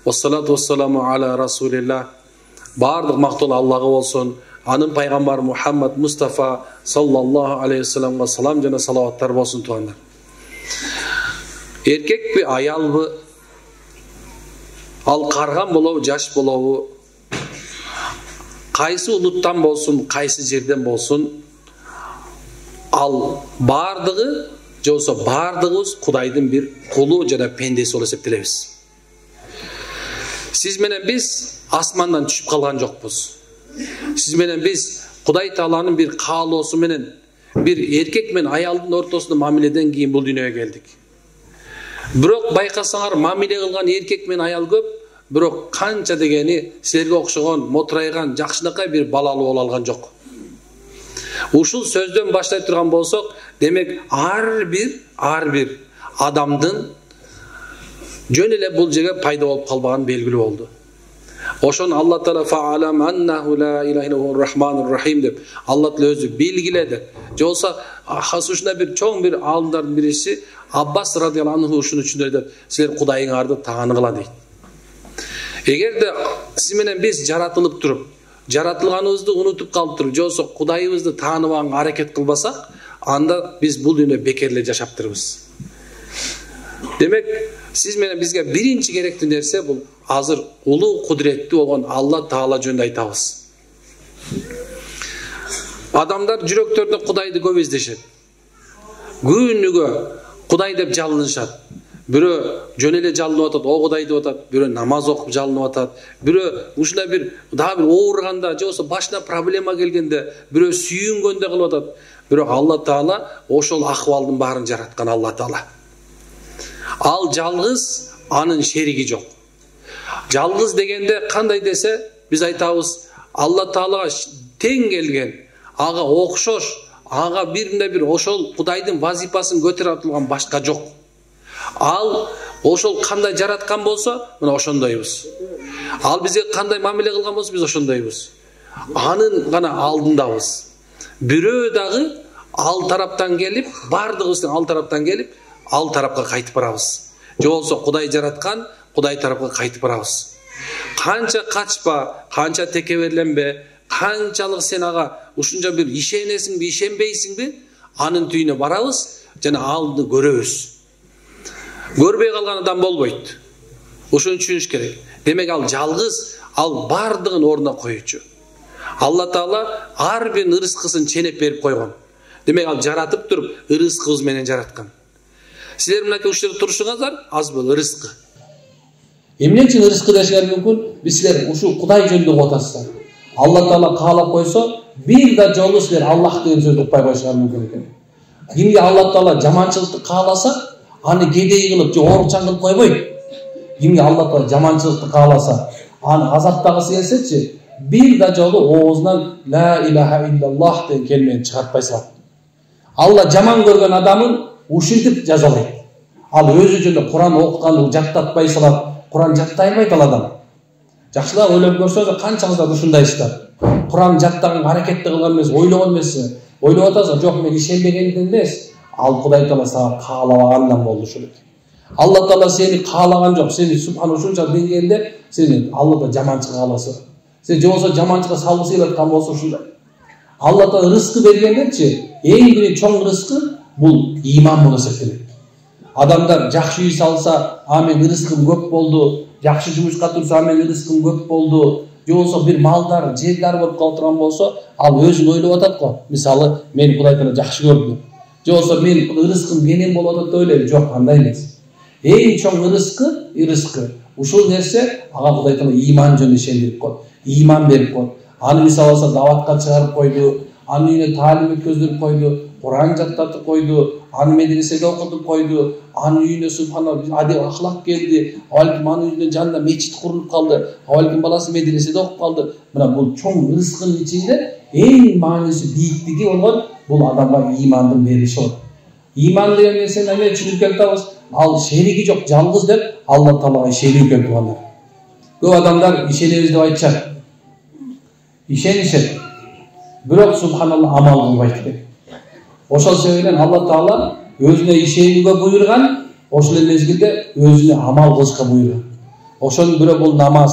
Wassalatu wassalamu ala Rasulillah. Bardıq maqtul Allah'a olsun. Anın Peygamber Muhammed Mustafa sallallahu aleyhi ve sellem'e salam jana salavatlar olsun tuğanlar. Erkek bir ayal bu, al kargan bolavu, jaş bolavu, kaysı uluttan bolsun, kaysı jerden bolsun, al bardığı, joğusa bardığız Kudaydın bir kulu jana pendesi ol eseptilebиz. Siz menen biz asmandan düşüp kalgan jokpuz. Siz menen biz Kuday Taala'nın bir kaaloosu menen bir erkek men ayaldın ortasında mamileden keyin bul dünyaya geldik. Бирок байкасаңар мамиле кылган эркек менен аял көп, бирок канча дегени силерге окшогон, моторайган, жакшынакай бир балалуу боло алган жок. Ушул сөздөн баштай турган болсок, демек ар бир адамдын жөн эле бул жерге пайда болуп калбаган белгилүү болду. Ошон Алла Таала фаалам аннаху ла илаха иллаллахур рахманур рахим деп Алла Таала өзү белгиледи. Жолса хасушна бир чоң бир аалымдардын бирisi Abbas radıyallahu anh ушуну түшүндүрөт. Силер Кудайыңарды тааныгыла дейт. Эгерде сиз менен биз жаратылып туруп, жаратылганыбызды унутуп калып туруп, жолсо Кудайыбызды тааныбаганга аракет кылбасак, анда биз бул дүйнөдө бекерле жашаптырбыз. Демек, сиз менен бизге биринчи керектүү нерсе бул азыр улуу кудуреттүү болгон Алла Таала жөнүндө айтабыз. Адамдар жүрөктөрүндө Кудайды көп издешет. Күнүгө Kuday деп жалынышат. Бирөө жөн эле жалынып атат, о Кудай деп атат, бирөө намаз окуп жалынып атат, бирөө ушундай бир дагы бир ооруганда, же болбосо башына проблема келгенде, бирөө сүйүнгөндө кылып атат. Бирок Алла Таала ошол акыбалдын баарын жараткан Алла Таала. Ал жалгыз, анын шериги жок. Жалгыз дегенде кандай десе, биз айтабыз, Алла Таалага тең келген, ага окшош, ага бир ошол Кудайдын вазипасын көтөрүп атылган башка жок. Ал ошол кандай жараткан болсо, мына ошондойбуз. Ал бизге кандай мамиле кылган болсо, биз ошондойбуз. Анын гана алдындабыз. Бирөө дагы ал тараптан келип, бардыгыбыз ал тараптан келип, ал тарапка кайтып барабыз. Же болсо Кудай жараткан, Кудай тарапка кайтып барабыз. Канча качпа, канча текеберленбе, канчалык сен ага ушунча бир ишенесиңби, ишенбейсиңби, анын түйүнө барабыз жана алды көрөбүз. Көрбөй калган адам болбойт. Ошону түшүнүш керек. Демек ал жалгыз, ал бардыгын ордуна коюучу. Алла Таала ар бир ырыскысын ченеп берип койгон. Демек ал жаратып туруп, ырыскыбыз менен жараткан. Силер мынакей ушул турушуңуздар аз бул ырыскы. Эмне үчүн ырыскы дешиңер мүмкүн? Биз силер ушул Кудай жөнүндө угуп атасыздар. Алла Таала каалап койсо, бир да жолу силер Аллах деген сөздү укпай койушуңар мүмкүн экен. Кимге Алла Таала жаманчылыкты кааласа, аны кедей кылып же оорукчан кылып койбойт. Кимге Алла Таала жаманчылыкты кааласа, аны азаптагысы келсечи, бир да жолу оозунан ла илаха иллаллах деген келмени чыгартпай салат. Алла жаман көргөн адамын ушинтип жазалайт. Ал өзү жөнүндө Куран окутканды жаттатпай салат. Куран жаттай албайт ал адам. Жакшылап ойлоп көрсөңүз канчаңыздар ушундайсыздар. Куран жаттаган аракетти кылган эмес, ойлогон эмес. Ойлоп атасың, жок мен ишенбегенден эмес. Ал Кудай Таала сага каалабагандан болду ушул. Алла Таала сени каалаган жок, сени субхан ушунча деңгээлде сени Алла да жаманчылыкка кааласа. Сен же болсо жаманчылыкка салгысы келип аткан болсо ушундай. Алла Таала рызкы бергендечи, эң бир чоң рызкы бул иман болуп эсептелет. Адамдар жакшы үй салса, мен рызкым көп болду, жакшы жумушка турса, мен рызкым көп болду, же болсо бир малдар, жерлер болуп калып турган болсо, ал өзүн ойлоп атат го. Мисалы, мени Кудай Таала жакшы көрдү. Же болсо мен рызкым кенен болуп атат деп ойлойм. Жок, андай эмес. Эң чоң рызкы. Ушул нерсе ага Кудай Таала иман жөнүндө ишендирип койду. Иман берип койду. Аны мисалы алса даватка чыгарып койду, аны үйүнө таалим өткөздүрүп койду, Куран жаттатып койду, аны медреседе окутуп койду, аны үйүнө субханалла адеп ахлак келди, балким аны үйүнүн жанында мечит курулуп калды, балким баласы медреседе окуп калды. Мына бул чоң рызкынын ичинде эң маанисі бийиктиги болгон бул адамга имандын бериши болот. Иман деген нерсени эмне түшүнүп кетабыз? Ал шериги жок, жалгыз деп Алла Таалага ишенүү экен туугандар. Көп адамдар ишенебиз деп айтышат. Ишенишет. Бирок субханалла амал кылбайт деп. Ошол себептен Алла Таала өзүнө ишенүүгө буйруган, ошол мезгилде өзүнө амал кылышка буйруган. Ошонун бирөө бул намаз.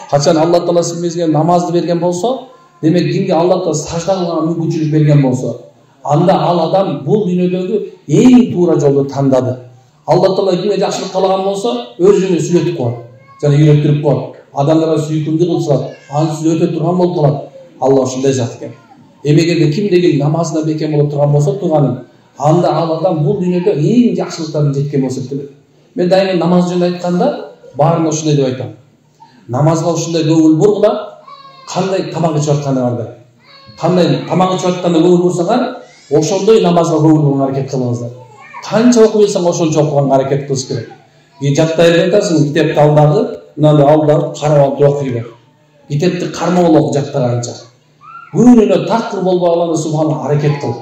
Качан Алла Таала сизге намазды берген болсо, демек кимге Алла Таала сажда кылганга мүмкүнчүлүк берген болсо, анда ал адам бул дүйнөдөгү эң туура жолду тандады. Алла Таала кимге жакшылык каалаган болсо, өзүнө сүйлөтүп коет. Жана үйрөттүрүп коет. Адамдарга сүйкүмдүү кылса, аны сүйлөтө турган болуп калат. Алла ошондой зат экен. Эмегерде кимдеги намазына бекем боло турган болсо тууганын, анда ал адам бул дүйнөдө эң жакшылыктарын жеткен болсо эсептелет. Мен дайыма намаз жөнүндө айтканда баарына ушундай деп айтам. Намазга ушундай көңүл бургула, кандай тамак ичип атканыңарда. Кандай тамак ичип атканда көңүл бурсаңар, ошондой намазга көңүл бурганга аракет кылыңыздар. Канча окуп билсең ошончо окуганга аракет кылыш керек. Жаттай айтасың, китепти алдагы, мынаны алдагы карап алып окуй бер. Китепти кармап алып жаттаганча. Күнүнө такыр болбогонго субхана аракет кыл.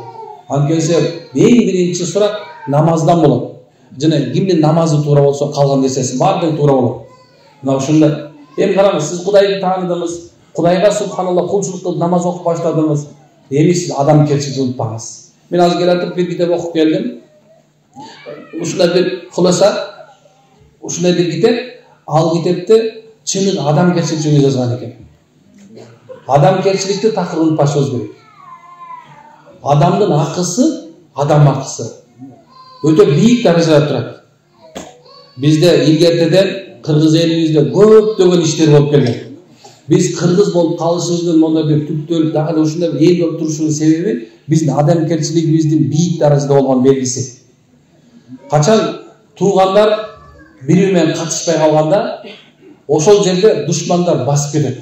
Анткенсе эң биринчи сурак намаздан болот. Жана кимдин намазы туура болсо, калган нерсеси баардыгы туура болот. Мына ушундай. Эми караңыз, сиз Кудайды тааныдыңыз, Кудайга субханалла кулчулук кылып намаз окуп баштадыңыз. Эми сиз адамгерчиликти унутпаңыз. Мен азыр келатып бир китеп окуп келдим. Ушундай бир хуласа, ушундай бир китеп, ал китепте чын адамгерчилик жөнүндө жазган экен. Адамгерчиликти такыр унутпашыбыз керек. Адамдын акысы, адам акысы өтө бийик даражада турат. Бизде илгертеден кыргыз элибизде көптөгөн иштер болуп келген. Биз кыргыз болуп калышыбыздын мондай бир түптөлүп дагы ушундай бир эл болуп турушубуздун себеби биздин адамгерчилигибиздин бийик даражада болгон белгиси. Качан туугандар бири менен катышпай калганда, ошол жерде душмандар басып кетет.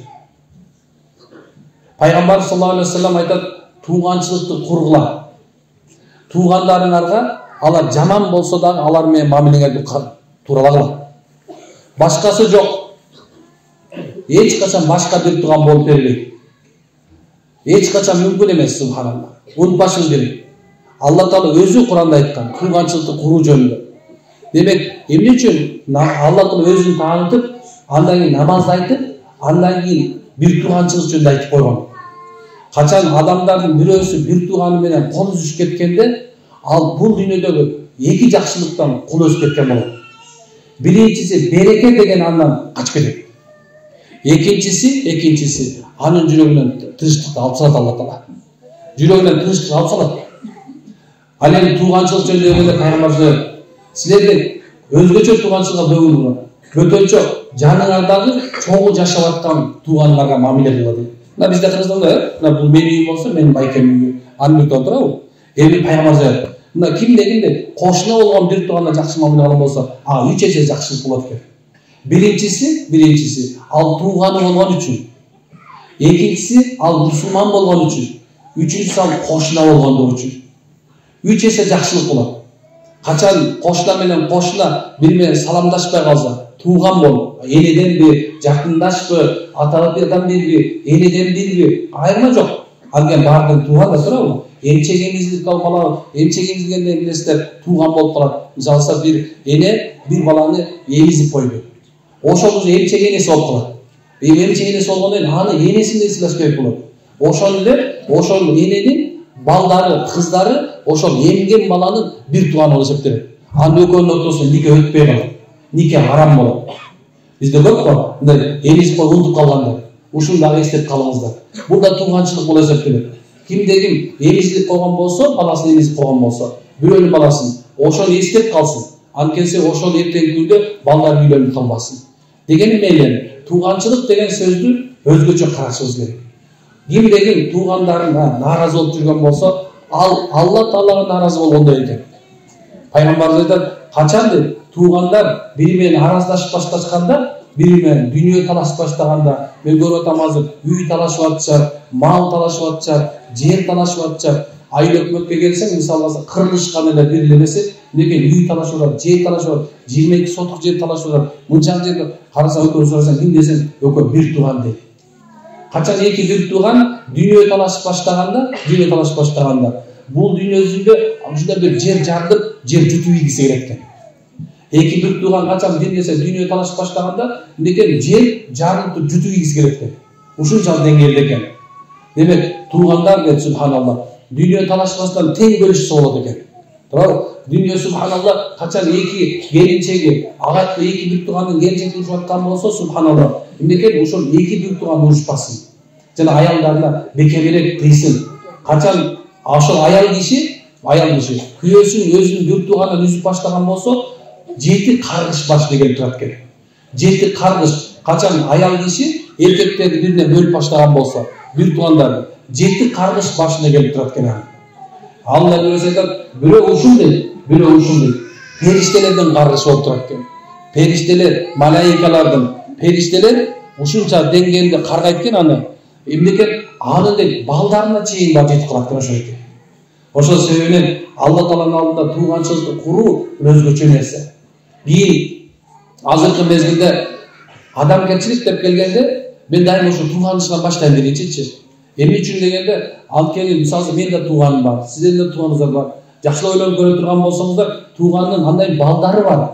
Пайгамбар саллаллаху алейхи вассалам айтат, тууганчылыкты кургула. Туугандарыңарга алар жаман болсо дагы алар менен мамилеңерди туурала. Башкасы жок. Эч качан башка бир тууган болуп бербейт. Эч качан мүмкүн эмес, субханалла. Унутпашыңыз керек. Алла Таала өзү Куранда айткан, тууганчылыкты куруу жөнүндө. Демек, эмне үчүн Алла Таала өзүн таанытып, андан кийин намазды айтып, андан кийин бир тууганчылык жөнүндө айтып койгон. Качан адамдардын бирөөсү бир тууганы менен кол үзүшүп кеткенде, ал бул дүйнөдөгү эки жакшылыктан кол үзүп кеткен болот. Биринчиси береке деген андан качып кетет. Экинчиси анын жүрөгүнөн тынчтыкты алып салат Алла Таала. Жүрөгүнөн тынчтык алып салат. Ал эми тууганчылык жөнүндө келгенде пайгамбар силерге өзгөчө тууганчылыкка көңүл бурат. Бөтөнчө жаныңардагы чогуу жашап аткан туугандарга мамиле кыла дейт. Мына бизде Кыргызстанда, мына бул менин үйүм болсо, менин байкем үйү, анын үйүндө турабы? Эми пайгамбар айтат, мына кимде кошуна болгон бир тууганга жакшы мамиле кылган болсо, 3 эсе жакшылык болот экен. Биринчиси ал тууганы болгон үчүн. Экинчиси ал мусулман болгон үчүн. Үчүнчүсү ал кошуна болгондугу үчүн. 3 эсе жакшылык болот. Качан кошуна менен кошуна бири менен саламдашпай калса, тууган болуп, энеденби, жакындашпы, атадан бирби, энеден бирби, айырма жок. Алген баардыгы тууган да турабы? Эмчегиңизди калмалап, эмчегиңизден эмнесиздер тууган болуп калат. Мисалы бир эне бир баланы эмизип койду. Ошол эмчек энеси болуп калат. Эмчек энеси болгондон кийин аны энесиндей сыйлаш керек болот. Ошол эле ошол эненин балдары, кыздары ошол эмген баланын бир тууганы болуп эсептелет. Анын экөөнүн ортосунда нике өтпөй калат. Нике арам болот. Бизде көп го, мындай эмизип коюп унутуп калгандар. Ушуну дагы эстеп калыңыздар. Бул да тууганчылык болуп эсептелет. Кимде-ким эмизип койгон болсо, баласын эмизип койгон болсо, бирөөнүн баласын ошону эстеп калсын. Анткенсе ошол эртеңки күндө балдар үйлөнүп калбасын. Дегени мейли, тууганчылык деген сөздү өзгөчө карашыбыз керек. Кимде-ким туугандарына нааразы болуп жүргөн болсо, ал Алла Таалага нааразы болгондой экен. Пайгамбарыбыз айтат, качан деп туугандар бири менен араздашып башташканда, бири менен дүйнө талашып баштаганда, мен көрүп атам азыр үй талашып атышат, мал талашып атышат, жер талашып атышат. Айыл өкмөткө келсең, мисалы кырылышкан эле бир эмесе, некен үй талашып атат, жер талашып атат, 22 сотук жер талашып атат. Мынча жерге карасаң, өкө сурасаң, ким десең, өкө бир тууган дейт. Качан эки бир тууган дүйнө талашып баштаганда, бул дүйнө жүзүндө ушундай бир жер жарылып, жер жутуп ийгиси келет экен. Эки бир тууган качан бир нерсе дүйнө талашып баштаганда, некен жер жарылып жутуп ийгиси келет экен. Ушунчалык деңгээлде экен. Демек, туугандар деп субханалла, дүйнө талашпастан тең бөлүшсө болот экен. Dünya subhanallah kaçan iki gelinçegi, ağatlı iki büyük tuğanın gelinçegi uruşatkan bolsa subhanallah. Imdeket uşul iki büyük tuğan uruşpasın. Jana ayallarına bekeberek kıysın. Kaçan aşıl ayal kişi kүйөөсүн өзүнүн büyük tuğandan üzüp başlagan bolsa, 7 kargış başına gelip turat керек. 7 kargış kaçan ayal kişi erkeklerdi birine bölüp başlagan bolsa, büyük tuğandan 7 kargış başına gelip turat керек. Allah öyle aytат, biri uşun deydi. Periştelerden kargışı olup turat керек. Perişteler, malaikalardan, perişteler uşunça dengelde kargaytken anı, emdeket anı deydi, baldarına çeyin бар жетип калат деп ошо. Ошол себебинен Алла Тааланын алдында тууганчылыкты куруу өзгөчө нерсе. Азыркы мезгилде адамгерчилик деп келгенде, мен дайым ошо тууганычынан баштайм дегенчичи. Эмне үчүн дегенде, анткени мисалы мен да тууганым бар, сиздердин да тууганыңыздар бар. Жакшылап ойлонуп көрө турган болсоңуздар, тууганын кандай балдары бар.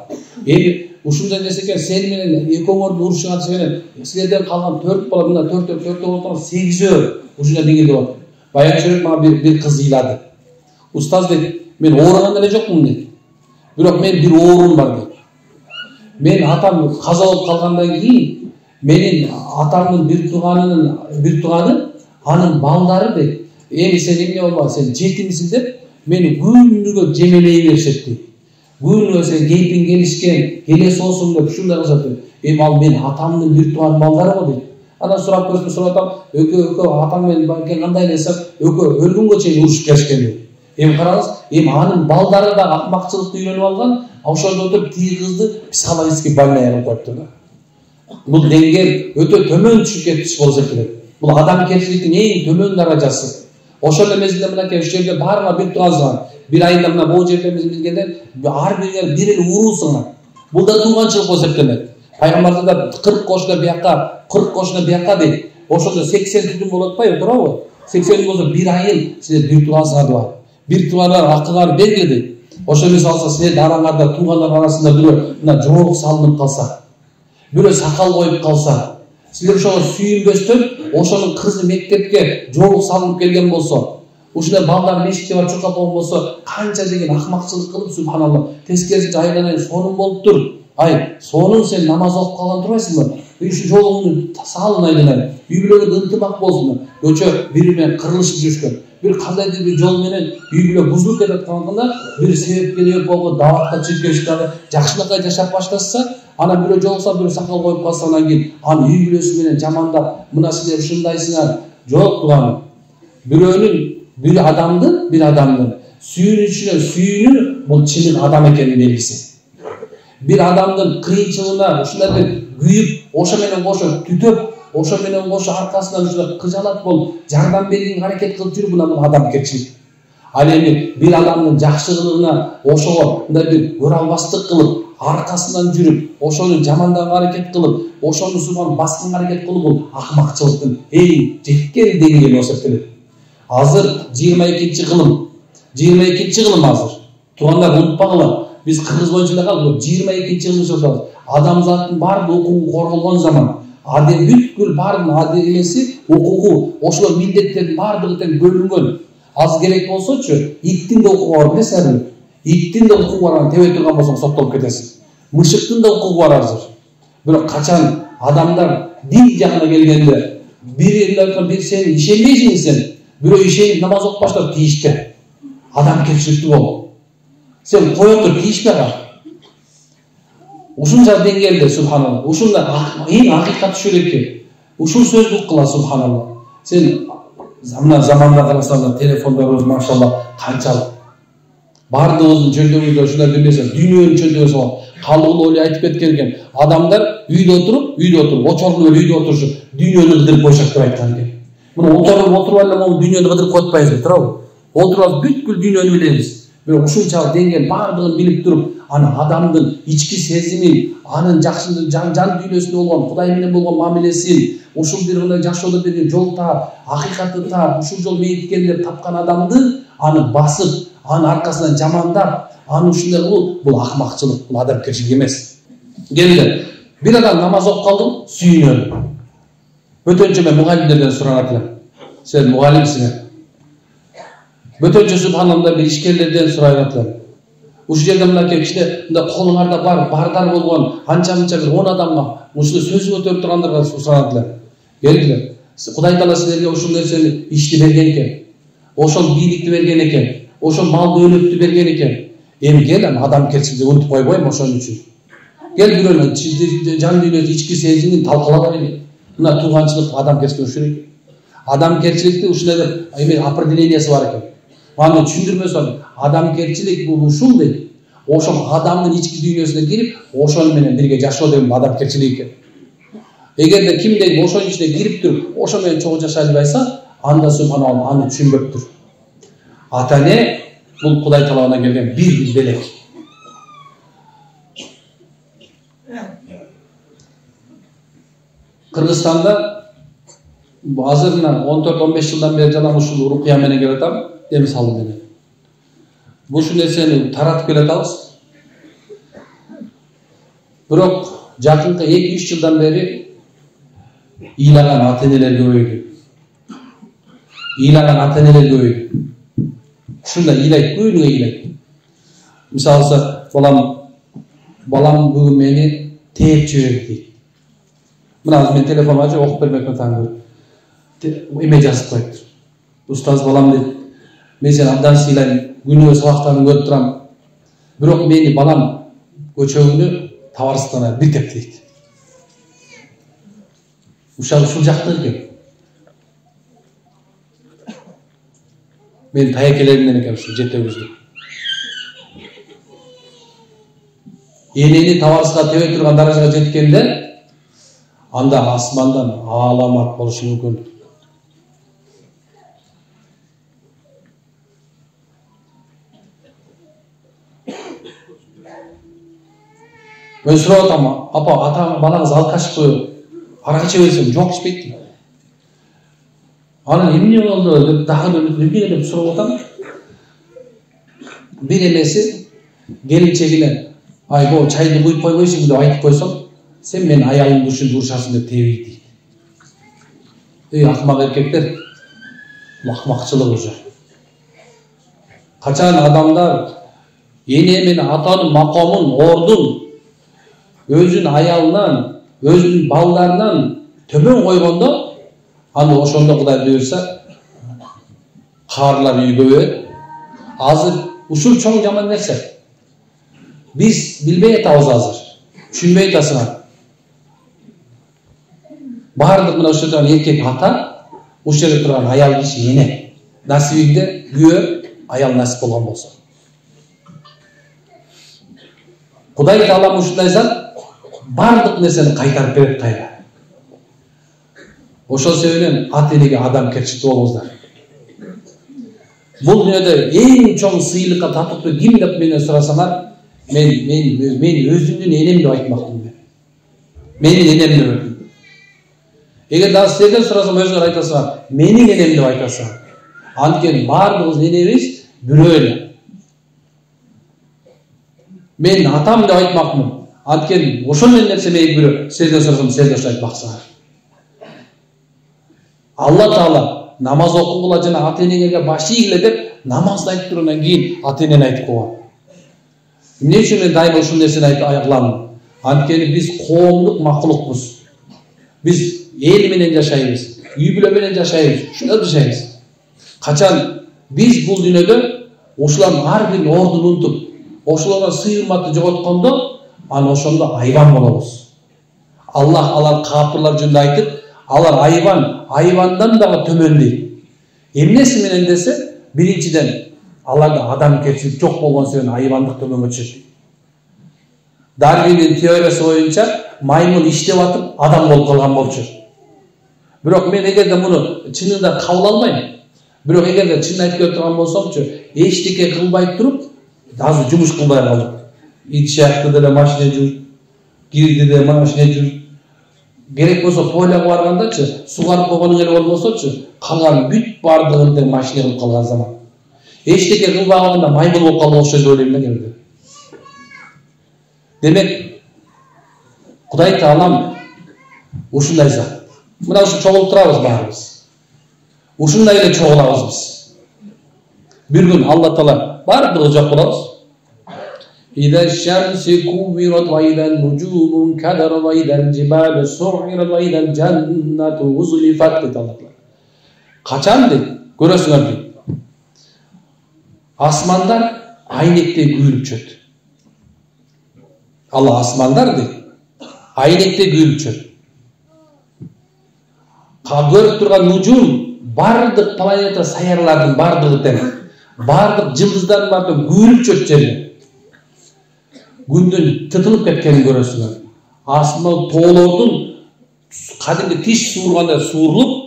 Ушундай нерсе экен, сен менен экөөңөрдүн урушуңар менен силерден калган 4 бала, мына 4 болсо 8 ушундай деңгээлде болот. Баягы мага бир кыз ыйлады. Устаз dedi, men oğranan ele jokмун dedi. Бирок мен бир оорум бар dedi. Мен атам каза болуп калгандан кийин, менин атамдын бир тууганы, анын балдары dedi. Эми сен эмне болбо, сен жетимсиң деп, мени күнүгө жемелей беришет dedi. Күнүгө сен кейпиң келишкен, келе соосуң деп ушундай кылышат dedi. Эми ал менин атамдын бир тууган балдары го dedi. Анан сурап көрсөм сурап атам, экөө атам менен кандай эле десем, экөө өлгөнгө чейин урушуп келишкен dedi. Эми караңыз, анын балдары да акмакчылыкты үйрөнүп алган, ошондо отуруп тиги кызды психологический больная кылып коюптур да. Бул деңгел өтө төмөн түшүп кетиш болсо керек. Бул адамгерчиликтин эң төмөн даражасы. Ошол эле мезгилде мынакей ушул жерде баарына бир туугансыңар, бир айында мына бул жерде билгенде ар бириңер бир эле уруусуңар. Бул да тууганчылык болуп эсептелет. Пайгамбарда да 40 кошуна бияка, 40 кошуна бияка дейт. Ошондо 80 түтүн болуп атпайбы, туурабы? 80 болсо бир айын силер бир туугансыңар бар. Bir tuğanlar hakkılar belgiledi. Oşo misalsa sizler arаңарда tuğanlar arasında mına жоолук salınıp kalsa, biri sakal koyup kalsa, sizler ошого сүйүнбөстөн, ошонун kızı mektepke жоолук salınıp kelgen bolsa, ушундай балдар мешитке барып чуркап болгон болсо, канча деген акмакчылык кылып, субханаллах, тескерисинче айланайын сонун болуп тур. Сонун сен намаз окуп калган турбайсыңбы? Ушу жолуңду салын айланайын. Үй бүлөгө ынтымак болсун. Өчө бири менен кырылышып жүрүшкөн. Bir kandaydı bir yol menen үй бүлө buzuluk edip kalganda bir sebep geliyor bolgo davatta çıkıp gelişkende jakşılıkla yaşap başlasa ana biri jolsa biri sakal koyup kalsa andan keyin аны үй бүлөсү менен жамандап мына силер ушундайсыңар жок туган bir adamдын сүйүүнү бул чын адам экенин белгиси. Bir adamдын кыйынчылыгына ушундай бир күйүп ошо менен кошо түтөп ошо менен кошо аркасынан ушундай кыжалат болуп жардам берген аракет кылып жүрүп мына адамгерчилик. Ал эми бир адамдын жакшылыгына ошого мындай бир көрө албастык кылып аркасынан жүрүп ошону жамандаган аракет кылып ошону субан баскан аракет кылып бул акмакчылыктын эң жеткен деңгээли болуп эсептелет. Азыр 22-кылым азыр. Туугандар унутпагыла, биз кыргыз боюнча эле калдык 22-кылым жашабыз. Адамзаттын баардык укугу корголгон заман. Бүткүл баардын адемеси укугу, ошол милдеттердин баардыгы тең бөлүнгөн. Az керек болсочу, иттин да укугу бар эмес азыр. Иттин да укугу бар, тебе турган болсоң соттолуп кетесиң. Мышыктын да укугу бар азыр. Бирок качан адамдар дин жагына келгенде, бир сен ишенбейсиң сен, бирөө ишенип намаз окуп баштап тийиште. Адамгерчиликтүү бол. Сен кое тур, тийишпе кал. Ушунча деңгээлде субханаллах, ушундай эң акыйкат шүрекке. Ушул сөздү кыла субханаллах. Сен мына заманда карасаңдар, телефондорубуз машалла канчалык. Баардыгыбыздын чөндөбүздө ушундай бир нерсе, дүйнөнүн чөндөбүсү бар. Калыгул ойлой айтып кеткен экен. Адамдар үйдө отуруп, очорлуу үйдө отурушуп, дүйнөнү кыдырып коюшат деп айткан экен. Мына отуруп эле могу дүйнөнү кыдырып коюп атпайбызбы, туурабы? Отуруп бүткүл дүйнөнү билебиз. Бирок ушунчалык деңгээл баардыгын билип туруп, аны адамдын ички сезимин, анын жакшылык жан дүйнөсүндө болгон Кудай менен болгон мамилесин, ушул бир мындай жашоодо бир жол таап, акыйкатты таап, ушул жол меники экен деп тапкан адамды аны басып, анын аркасынан жамандап, аны ушундай кылуу бул акмакчылык, бул адамгерчилик эмес. Келди. Бир адам намаз окуп калдым, сүйүнөм. Бөтөнчө мен мугалимдерден суранат элем. Сен мугалимсиң. Бөтөнчө субханаллах бир ишкерлерден суранат элем. Ушул жерде мынакей кичине мындай колуңарда бардар болгон анча-мынча бир 10 адамга ушул сөз көтөрүп тургандарга суранатылар. Келдилер. Кудай Таала силерге ушул нерсени ишти берген экен. Ошол бийликти берген экен. Ошол малды өлөктү берген экен. Эми кел адамгерчиликти унутуп койбойм ошон үчүн. Кел бирөөнү жан дүйнөсү ички сезимин талкалап алайлы. Мына тууганчылык адамгерчиликке ушундай. Адамгерчиликти ушундай деп эме определениясы бар экен. Аны түшүндүрмөсөм, адамгерчилик бул ушул дейт. Ошол адамдын ички дүйнөсүнө кирип, ошол менен бирге жашоо деген адамгерчилик экен. Эгерде кимдеги ошонун ичине кирип туруп, ошо менен чогуу жашай албайса, анда субханалла аны түшүнбөптүр. Ата-эне бул Кудай Тааладан келген бир белек. Кыргызстанда азыр 14-15 жылдан бери жана ушул рукуя менен келатам, дем салуу менен. Ушул нерсени таратып келатабыз. Бирок жакынкы 2-3 жылдан бери ыйлаган ата-энелер көбөйдү. Ыйлаган ата-энелер көбөйдү. Ушундай ыйлайт, күнүгө ыйлайт. Мисалы, балам бүгүн мени тээп жиберди дейт. Мына мен телефонго ачып окуп бермекмин таң көрүп. Эме жазып коюптур. Устаз балам дейт, мен сени абдан сыйлайм, күнүгө сабактарын көрүп турам. Бирок мени балам көчөгүнү табарсыздана бир теп дейт. Ушул жакта экен. Мен таякелеримден экен ушул жетебизди. Энени табарсызга тебе турган даражага жеткенде, анда асмандан аламат болушу мүмкүн. Мен сурап атам, апа, ата балаңыз алкашпы, арак иче берсем, жок ичпейт. Анан эмне болду деп дагы эмне деп сурап атам. Бир эмеси келинчегине, ай бул чайды куюп койбойсуң деп айтып койсом, сен мен аялымды үчүн урушасың деп тебейт дейт. Эй, акмак эркектер, акмакчылык уже. Качан адамдар эне менен атанын макомун, ордун өзүнүн аялынан, өзүнүн балдарынан төмөн койгондо, аны ошондо Кудай буйрса, каарлар үй көбөйөт. Азыр ушул чоң жаман нерсе. Биз билбей атабыз азыр. Түшүнбөй атасыңар. Бардык мына ушул турган эркек ата, ушул жерде турган аял киши эне. Насибиңде күйөө аял насип болгон болсо. Кудай Таала ушундай зат бардык нерсени кайтарып берет кайра. Ошол себептен ата-энеге адамгерчиликтүү болуңуздар. Бул дүйнөдө эң чоң сыйлыкка татыктуу ким деп менен сурасаңар, мен өзүмдүн энем деп айтмакмын. Менин энем деп. Эгер дагы силерден сурасам, өзүңөр айтасыңар, менин энем деп айтасыңар. Анткени бардыгыбыз энебиз бирөө эле. Мен атам деп айтмакмын. Анткени ошол менен нерсе мейли бирөө. Силерден сурасам, силер ошо айтмаксыңар. Алла Таала намаз окугула жана ата-энеңерге баш ийгиле деп намазды айтып тургандан кийин ата-энени айтып койгон. Эмне үчүн мен дайыма ушул нерсени айтып кыламын? Анткени биз коомдук макулукпуз. Биз эл менен жашайбыз, үй бүлө менен жашайбыз, ушундай жашайбыз. Качан биз бул дүйнөдө ушулардын ар бирин ордун унутуп, ошолорго сый-урматты жоготкондо, аны ошондо айбан болобуз. Аллах алар капырлар жөнүндө айтып, алар айбандан дагы төмөн дейт. Эмнеси менен десе, биринчиден аларда адамгерчилик жок болгон себептен айбандык төмөнгө түшөт. Дарвиндин теориясы боюнча маймун иштеп атып адам болуп калган болчу. Бирок мен эгерде муну чынында кабыл алмайм. Бирок эгерде чын айтып келе турган болсомчу, эчтеке кылбай туруп, азыр жумуш кылбай калдык. Ит шақты деле машина жүрүп, кирди деле машина жүрүп. Керек болсо поляга баргандачы, сугарып койгонуң эле болбосочу, калган бүт бардыгын тең машина кылып калган заман. Эчтеке кылбаганда маймыл болуп калып окшойт деп ойлойм мен эле. Демек, Кудай Таалам ушундай зат. Мына ушу чогулуп турабыз баарыбыз. Ушундай эле чогулабыз биз. Бир күн Алла Таала бардыгы жок болобуз. إذا الشمس كورت وإذا النجوم انكدرت وإذا الجبال سعرت وإذا الجنة أزلفت dedi Allah. Kaçan dedi, görüyorsunuz dedi. Asmanlar aynekte güyülüp çöktü. Allah asmanlar dedi, aynekte güyülüp çöktü. Görüp turgan nucum, bardıq planeta sayarlarının bardығы tem, bardıq cıldızların bardығы güyülüp çöktü жерге. Gündün tıtılıp ketkenini görüyorsunuz. Asman toğlordun kadimgi tiş suğurganda suğurulup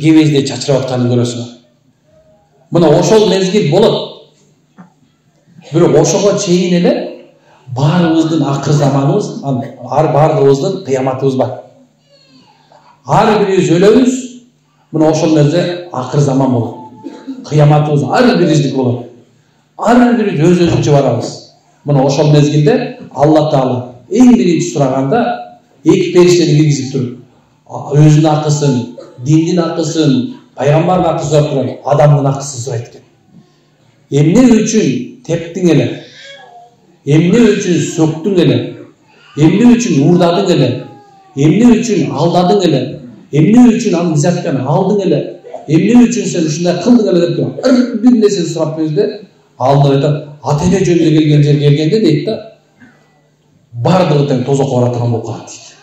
gevезде чачырап атканын көрөсүңөр. Мына ошол мезгил болот. Бирок ошого чейин эле баарыбыздын акыр заманыбыз, баарыбыздын кыяматыбыз бар. Ар бирибиз өлөбүз. Мына ошол нерсе акыр заман болот. Кыяматыбыз ар бирибиздики болот. Ар бирибиз өзүбүзчө барабыз. Мына ошол мезгилде Алла Таала эң биринчи сураганда эки периштени киргизип туруп, өзүнүн акысын, диндин акысын, пайгамбардын акысын сурап турат, адамдын акысын сурайт экен. Эмне үчүн тептиң эле? Эмне үчүн сөктүң эле? Эмне үчүн уурдадың эле? Эмне үчүн алдадың эле? Эмне үчүн аны бизаткан алдың эле? Эмне үчүн сен ушундай кылдың эле деп туруп, бир нерсени сурап берди. Алдыр айтат, ата-эне жөнүндө келген жерге келгенде дейт да, бардыгы тең тозокко бара турган болуп калат дейт.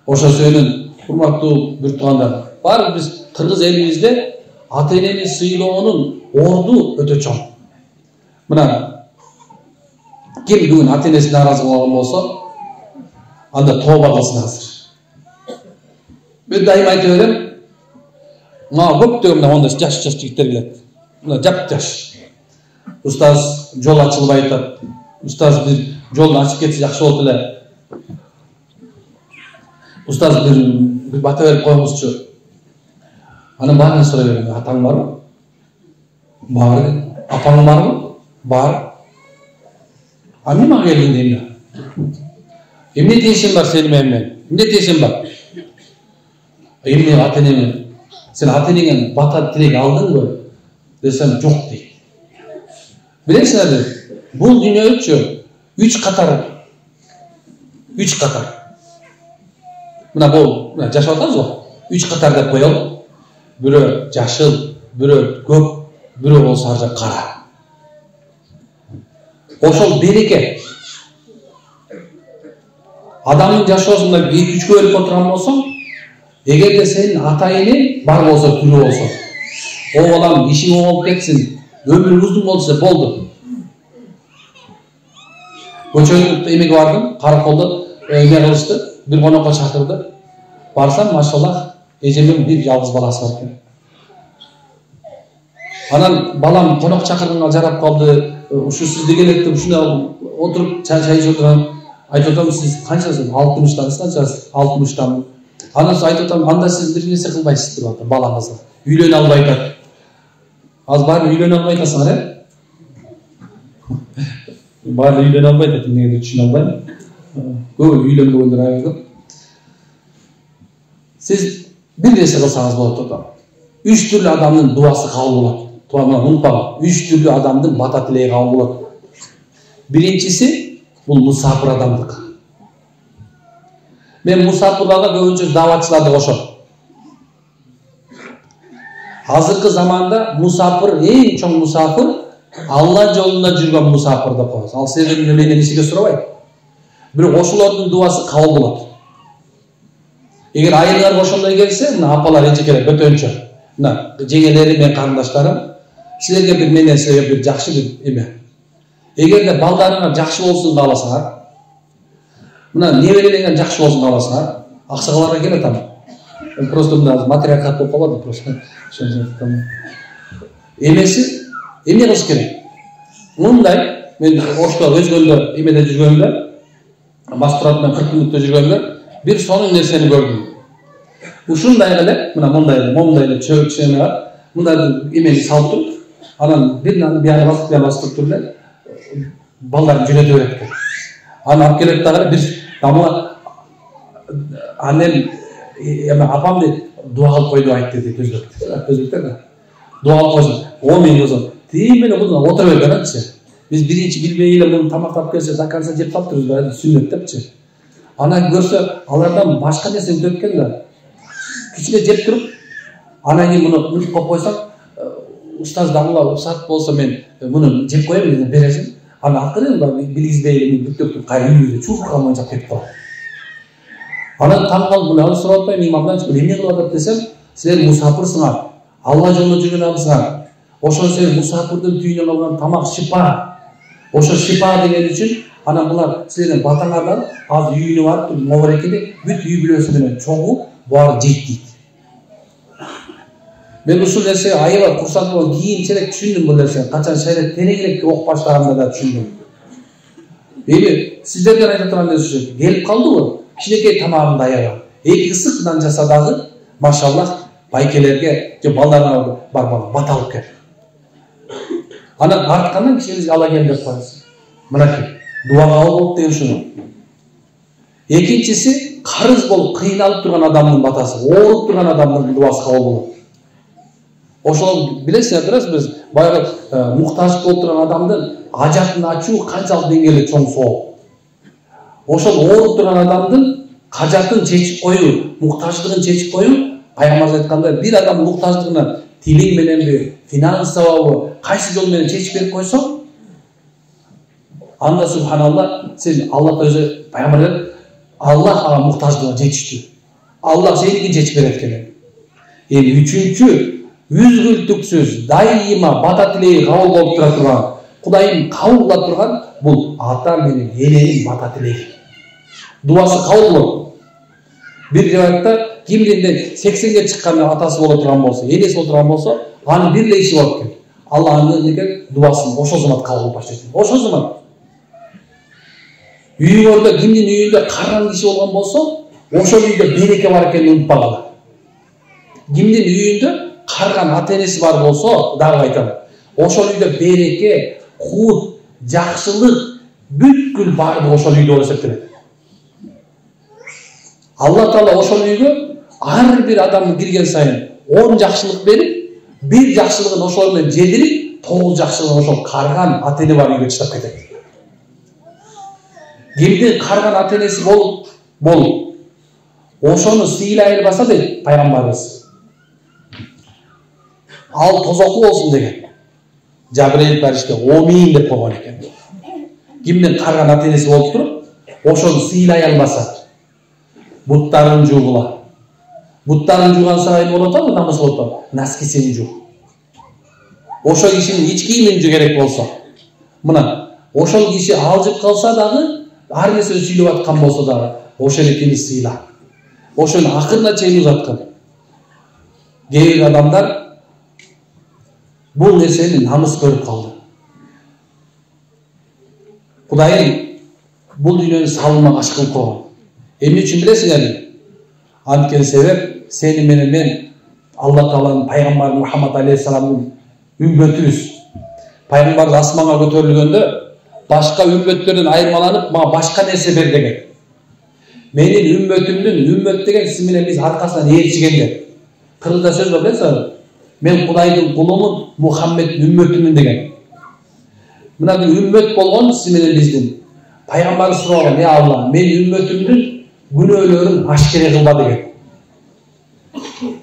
Ошо сөйүнүн урматтуу бир туугандар, баары биз кыргыз элибизде ата-энени сыйлоонун орду өтө чоң. Мына ким бүгүн ата-энесин наразы болгон болсо, анда тооба кылсын азыр. Мен дайым айта берем, мага көптөгөн мына ондай жаш жигиттер келет. Мына жап-жаш. Устаз жол ачылбай атат. Устаз бир жолду ачып кетсе жакшы болот эле. Устаз bir bata verip koymuşçu. Anam bana soru verin. Atan var mı? Var. Apan var mı? Var. Annem ağa geldin diyeyim ya. Emne teşim var senin emne. Emne teşim var. Emne atenemi. Sen atenenen bata direk aldın mı? Desem çok değil. Bilesiniz bu dünya üç katar. Üç katar. Mına bol, жашап атабыз го. 3 катар деп коелу. Бирөө жашыл, бирөө көк, бирөө болсо ар жак кара. Ошол береке. Адамдын жашоосунда 2-3 бөлүп отурган болсоң, эгерде сенин ата-энең бар болсо, тирүү болсо, о балам ишиң оңолуп кетсин, өмүрүң узун болсо болду. Көчөнүн эмеге бардым, караколдо эме кылышты. Bir konakka çakırdı. Barsam maşallah ecemin bir yalnız balası var. Anan balam konak çakırganga jarap kaldı. Şu sizde gelettim. Şuna oturup çay içip oturan. Aytıyorum siz kaçasınız? 60'dan kaçasınız? 60'dan. Anası aytıyorum anda siz bir nesi kılmaysınız diyor balamızla. Üylön albaytar. Az bari üylön albaytasın he? Bari üylön albaytar. Neydi için albaytar? Böyle üylönme öldürüyordu. Siz bir nesi kılsanız болады orada. 3 türlü adamın duası kabul болады. Tuğanına unutmayın. 3 türlü adamın bata tileği kabul болады. Birincisi bu musafir adamlık. Ben musafirlarda көбүнчө davatçılarda koşum. Hazırkı zamanda musafir, en çok musafir Allah yolunda жүргөн musafir деп коебуз. Ал себебин менен ишиге сурабайт. Бирок ошолордун дуасы кабыл болот. Эгер айылдар ошондой келсе, мына апалар эжекелер бөтөнчө. Мына жеңелери мен карындаштарым, силерге бир менен силерге бир жакшы бир эме. Эгерде балдарыңар жакшы болсун кааласаңар, мына неберелериңер жакшы болсун кааласаңар, аксагаларга келет аны. Просто мына матриархат болуп калат просто. Эмеси эмне кылыш керек? Мындай мен Ошто өзгөндө эмеде жүргөндө Мастуратмен 40 мүнөттө жүргөндө бир сонун нерсени көрдүм. Ушундай эле, мына мындай эле чөйөкчеме бар. Мындай эмени салып туруп, анан бияны басып туруп эле балдарын жөнөтө берет экен. Аны алып келет дагы бир дамла анем апам дейт, дуа кылып койду айтты дейт өзбектер да. Дуа кылып койсун. О мен өзүм тиги менен бул отура берганчы. Биз биринчи билбей эле муну тамактап келсе, заканса жеп калыптырбыз, сүннөт депчи. Ана көрсө алардан башка нерсе өтөп экен да. Кичине жеп туруп, анан кийин муну мынтип коюп койсоң, устаз дагыла уруксат болсо мен муну жеп коем деп бересиң. Аны акырын билгизбей эле бүктөп туруп кайра үйүнө чуркан моюнча кетип калат. Анан таң калып муну алып сурап атпайм, имамдан эмне кылып атат десем, силер мусафирсыңар, Алла жолуна жүргөн адамсыңар. Ошо сен мусафирдин түйүнөн алган тамак шипа. Ошо шипа деген үчүн анан булар силердин батаңардан азыр үйүнө барып мобарекеде бүт үй бүлөсү менен чогуу баары жейт дейт. Мен ушул нерсеге аябай курсант болуп кийинчерээк түшүндүм бул нерсени. Качан шариат тереңирээк окуп баштаганымда да түшүндүм. Эми сиздерден айта турган нерсе келип калдыбы? Кичинекей тамагын даярла. Эки ысык жаса дагы, машаллах, байкелерге же балдарга бар бата алып кел. Анан арткандан кичинекей ала кел деп коесуң. Мынакей, дуага болуп деген ушуну. Экинчиси карыз болуп кыйналып турган адамдын батасы, ооруп турган адамдын дуасы кабыл болот. Ошол билесиңер турасыз, биз баягы муктаж болуп турган адамдын ажатын ачуу канчалык деңгээлде чоң соо. Ошол ооруп турган адамдын кажатын чечип коюу, муктаждыгын чечип коюу, пайгамбар айткандай, бир адам муктаждыгын тилиң мененби, финансовабы, кайсы жол менен чечип берип койсоң, анда субханалла, сен Аллах өзү пайгамбар Аллах ага муктаждыгын чечиштүү. Аллах сеникин чечип берет экен. Эми үчүнчү үзгүлтүксүз дайыма бата тилеги кабыл болуп тура турган, Кудайым кабыл кыла турган бул ата менен эненин бата тилеги. Дуасы кабыл болот. Бир риваятта кимдин 80ге чыккан атасы боло турган болсо, энеси боло турган болсо, анын бир эле иши болот экен. Аллахнын дуасын ошол замат кабыл кылып баштайт. Ошол замат. Үйүңөрдө кимдин үйүндө карган киши болгон болсо, ошол үйдө береке бар экенин унутпагыла. Кимдин үйүндө карган ата-энеси бар болсо, дагы айтам. Ошол үйдө береке, кут, жакшылык, бүткүл баардыгы ошол үйдө болуп эсептелет. Алла Таала ошол үйгө ар бир адам кирген сайын 10 жакшылык берип, бир жакшылыгын ошол менен жедирип, 9 жакшылыгын ошол карган ата-эне бар үйгө чыдап кетет. Кимдин карган ата-энеси болуп, ошону сыйлай албаса дейт пайгамбарыбыз. Ал тозоку болсун деген. Жабырейил париште омин деп койгон экен. Кимдин карган ата-энеси болуп туруп, ошону сыйлай албаса, буттарын жуугула. Буттарын жууган сайын болот атабы, намаз болот атабы? Наскисин жуу. Ошол кишинин ич кийимин жуу керек болсо, мына ошол киши алжып калса дагы, ар нерсени сүйлөп аткан болсо дагы, ошонукини сыйла. Ошону акырына чейин узаткан. Кээ бир адамдар бул нерсени намыс көрүп калды. Кудайым бул дүйнөнү салмак кылып койгон. Эмне үчүн билесиңерби? Анткени себеп сени менен мен Алла Тааланын пайгамбары Мухаммад алейхиссаламдын үммөтүбүз. Пайгамбар асманга көтөрүлгөндө башка үммөттөрдөн айырмаланып, мага башка нерсе бер деген. Менин үммөт деген сиз менен биз аркасынан ээрчигендер. Кыргызда сөз бар билесиңерби? Мен Кудайдын кулумун, Мухаммеддин үммөтүмүн деген. Мына бул үммөт болгон сиз менен биздин. Пайгамбар сураган, "Ey Алла, мен үммөтүмдүн күнөөлөрүн ашкере кылба" деген.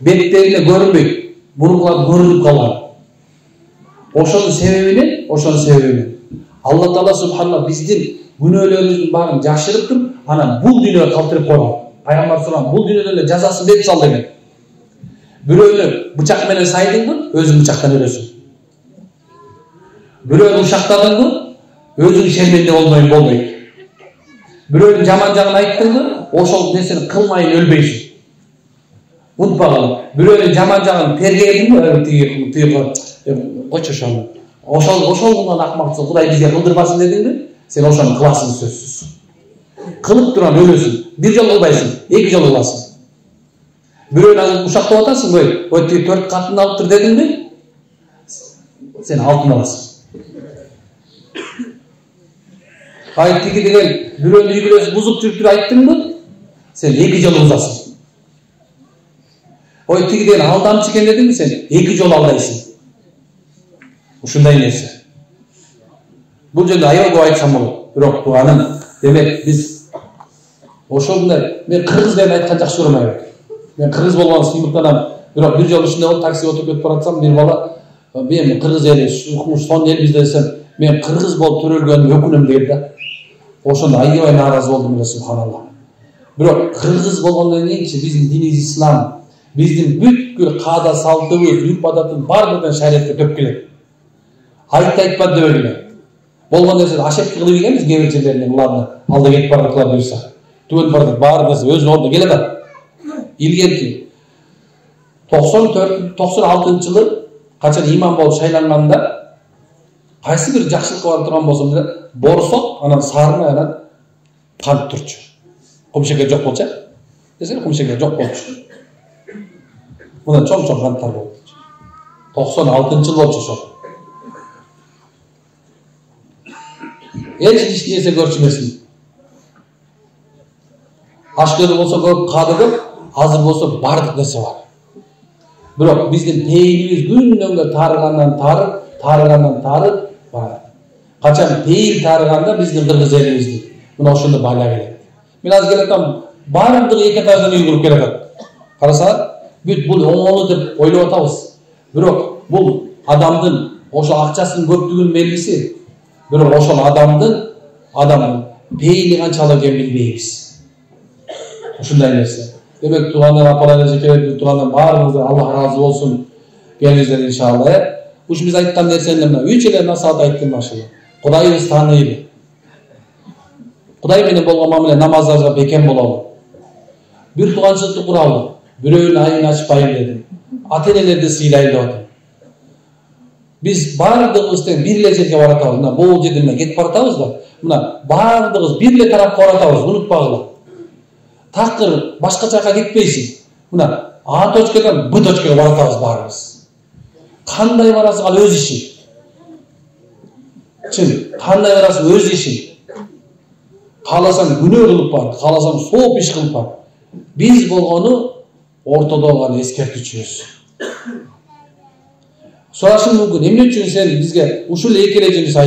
Беттерине көрүнбөйт, бурулар көрүнүп калган. Ошонун себебинен Алла Таала субханалла биздин күнөөлөрүбүздүн баарын жашырып туруп, анан бул дүйнөгө калтырып койгон. Пайгамбар сураган, "Бул дүйнөдө эле жазасын берип сал" деген. Бирөөнү бычак менен сайдыңбы, өзүң бычактан өлөсүң. Бирөөнү ушактадыңбы, өзүң шерменде болбойт. Бирөөнүн жаман жагын айттыңбы, ошол нерсени кылмайын өлбөйсүң. Унутпагыла. Бирөөнүн жаман жагын тергедиңби, тиги койчу ошону. Ошол кылган акмакчылык Кудай бизге кылдырбасын дедиңби, сен ошону кыласың сөзсүз. Кылып турган өлөсүң. Бир жолу кылбайсың, 2 жолу кыласың. Бирөөнү ушактап атасың, ой тиги 4 катын алыптыр дедиңби, сен алтын аласың. Ай тиги деген бирөөнүн үй бүлөсүн бузуп жүрүптүр айттыңбы, сен 2 жолу бузасың. Ой тиги деген алдамчы экен дедиңби, сен 2 жолу алдайсың. Ушундай нерсе. Бул жерде аябай көп айтсам болот. Бирок туганын демек биз ошондой мен кыргыз деген айткан жакшы көрөм аябай. Мен кыргыз болгон сыймыктанам. Бирок бир жолу ушундай болуп таксиге отуруп кетип баратсам бир бала мен кыргыз эли сон эл бизде десем мен кыргыз болуп төрөлгөнүмө өкүнөм дейт да. Ошондо аябай нааразы болдум эле субханалла. Бирок кыргыз болгондон кийинчи биздин динибиз ислам, биздин бүткүл каада салтыбыз, үрп адатын баардыгын шариатка төп келет. Айтпа деп эле. Болгон нерсе ошибка кылып ийгенбиз кээ бир жерлеринен уларны алда кетип бараткылар буюрса. Түгөн бардык баары нерсе өз ордуна келе атат. Илгерки 96-жылы качан имам болуп шайланганда кайсы бир жакшылыкка барып турган болсом деле борсок анан саарына анан кант турчу. Кумшекер жок болчу. Десең кумшекер жок болчу. Мына чоң-чоң канттар болчу. 96-жыл болчу ошо. Эч нерсе көрчү эмесмин. Ашкөдө болсо көп, каады көп, азыр болсо бардык нерсе бар. Бирок биздин пейилибиз күндөн күнгө тарыгандан бар. Качан пейил тарыганда биздин кыргыз элибиздин мына ошондо бала келет. Мен азыр келатам, бардыгы эки этаждан үй куруп келатат. Караса, бүт бул оңолу деп ойлоп атабыз. Бирок бул адамдын ошо акчасынын көптүгүнүн белгиси. Бирок ошол адамдын пейили канчалык экенин билбейбиз. Ушундай нерсе. Демек тугандар апалар эжекелер тугандар баарыңыздан Аллах разы болсун. Келиңиздер иншалла. Ушу биз айткан нерсени мына 3 эле насаат айттым машалла. Кудайыбыз тааныйлы. Кудай менен болгон мамиле намаздарга бекем бололу. Бир тууганчылыкты куралы. Бирөөнүн айын ачпайын дедим. Ата-энелерди сыйлайлы деп атам. Биз баардыгыбыз тең бир эле жерге баратабыз. Мына бул жерден эле кетип баратабыз да. Мына баардыгыбыз бир эле тарапка баратабыз, унутпагыла. Такыр башка жака кетпейсиң. Мына А точкадан Б точкага баратабыз баарыбыз. Кандай барасың ал өз ишиң. Чын, кандай барасың өз ишиң. Кааласаң күнөө кылып бар, кааласаң сооп иш кылып бар. Биз болгону ортодо гана эскертүүчүбүз. Сурашым мүмкүн, эмне үчүн сен бизге ушул эки эле жөнүндө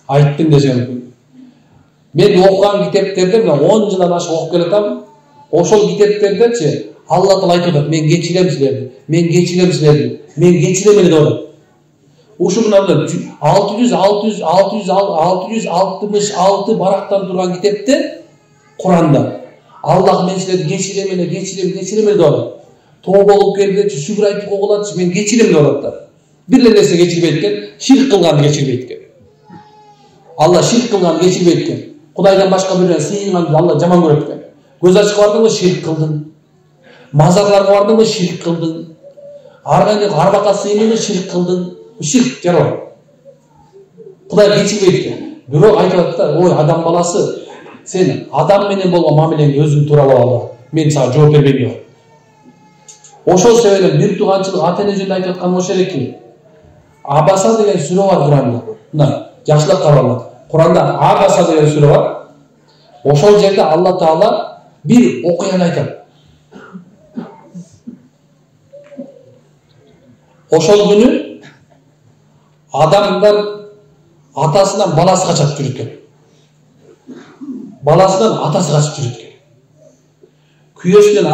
айттың десең мүмкүн. Мен окуган китептерде мына 10 жылдан ашык окуп келатам. Ошол китептердечи Алла Таала айтып атат, мен кечирем силерди, мен кечирем силерди, мен кечирем эле деп атат. Ушу мына 666 барактан турган китепте Куранда Аллах мен силерди кечирем эле деп атат. Тоо болуп келгенчи шүгүр айтып койгулачы, мен кечирем деп атат да. Бир эле нерсе кечирбейт экен, ширк кылганды кечирбейт экен. Алла ширк кылганды кечирбейт экен. Кудайдан башка бирөөнү сыйынганды Алла жаман көрөт экен. Көз ачып бардыңбы, ширк кылдың. Мазарларга бардыңбы, ширк кылдың. Арбакка сыйындыңбы, ширк кылдың. Ширк жаралат. Кудай кечирбейт экен. Бирок айтып атат да, ой адам баласы, сен адам менен болгон мамилеңди өзүң тууралап ал. Мен сага жооп бербейм деп. Ошол себептен бир тууганчылык ата-эне жөнүндө айтып аткан болчу экен. Абаса деген сүрө бар Куранда. Мына жакшылап карагыла. Куранда Абаса деген сүрө бар. Ошол жерде Алла Таала bir окуяны айтат. Ошол күнү адамдар атасынан баласы качып жүрөт экен. Баласынан атасы качып жүрөт экен. Күйөөсүнөн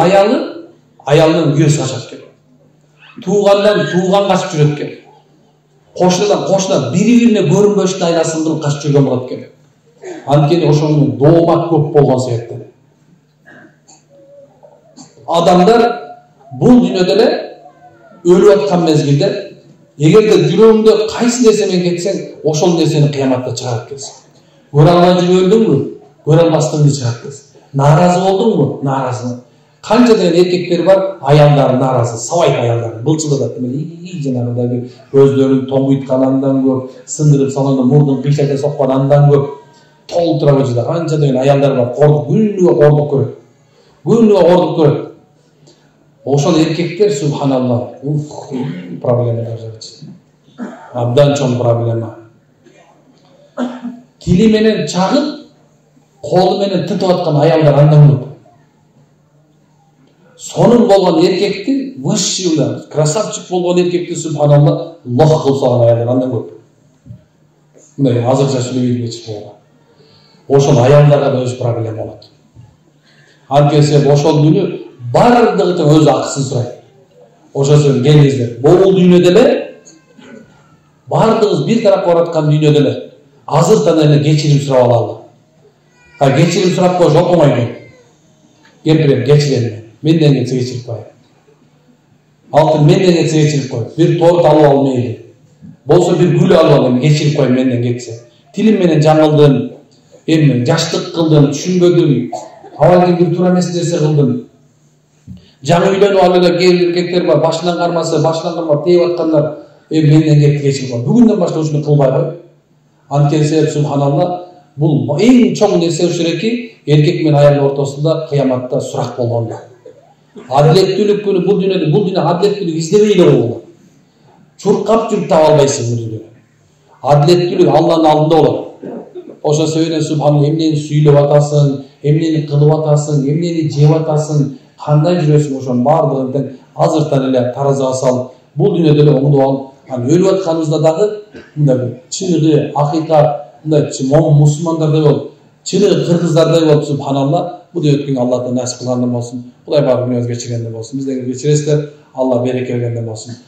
аялынан күйөөсү качат экен. Туугандан тууган качып жүрөт экен. Кошунадан кошуна бири-бирине көрүнбөштүн айласын кылып качып жүргөн болот экен. Анткени ошонун доомат көп болгон себептен. Адамдар бул дүйнөдө эле өлүп аткан мезгилде эгерде жүрөгүңдө кайсы нерсе менен кетсең, ошол нерсени кыяматта чыгарып келсин. Көрө албай жүргөндүңбү? Көрө албастыгыңды чыгарып келсин. Нааразы болдуңбу? Нааразы. Канча деген эркектер бар, аялдары нааразы, сабайт аялдар, былчылдатат. Жанагындай көздөрүн тоңуйткандан көп, сындырып салганда мурдун кыйшайта соккандан көп, толтура көчүдө канча деген аялдар бар, күнүгө кордук көрөт. Ошол эркектер субханалла, проблемалар жатат. Абдан чоң проблема. Тили менен чагып, колу менен тытып аткан аялдар андан көп. сонун болгон эркекти высший красавчик болгон эркекти субханалла лох кылып салган аялдар андан көп. Мындай азырча сүйлөбөйт чыкпаган. Ошол аялдарга да өз проблема болот. Анткени ошол күнү бардыгы тең өз акысын сурайт. Ошосун келиңиздер. Бул дүйнөдө эле бардыгыбыз бир тарапка бараткан дүйнөдө эле азыртан эле кечирим сурап алалы. Кечирим сурап коюш оңой экен. Кемпирем кечирем. Менден кетсе кечирип коет. Алтын менден кетсе кечирип коет. Бир торт алып ал мейли. Болсо бир гүл алып ал кечирип коет менден кетсе. Тилим менен жаңылдым. Эми жаштык кылдым, түшүнбөдүм. Абайдын бир туура эмес нерсе кылдым. Жаңы үйлөнүп алып эле кээ эркектер бар, башынан кармап тээп аткандар, менден кетти кечирип коет. Бүгүндөн баштап ушуну кылбай кой. Анткени субханалла бул эң чоң нерсе ушул эки эркек менен аялдын ортосунда кыяматта сурак болгондо. Адилеттүүлүк күнү бул дүйнөдө адилеттүүлүк издебей эле болот. Чуркап жүрүп таба албайсың бул дүйнөдө. Адилеттүүлүк Алланын алдында болот. Ошо себептен субханалла эмнени сүйлөп атасың, эмнени кылып атасың, эмнени жеп атасың, кандай жүрөсүң ошонун баардыгын тең азыртан эле таразага салып, бул дүйнөдө эле оңдоп алып, анан өлүп атканыбызда дагы мындай чыныгы, акыйкат, мындай мусулмандардай болуп, чыныгы кыргыздардай болуп субханалла, бул өткөн Алладан насип кылгандай болсун. Кудай баардыгыбызга кечиргендей болсун. Биздерге кечиресиздер. Алла береке бергендей болсун.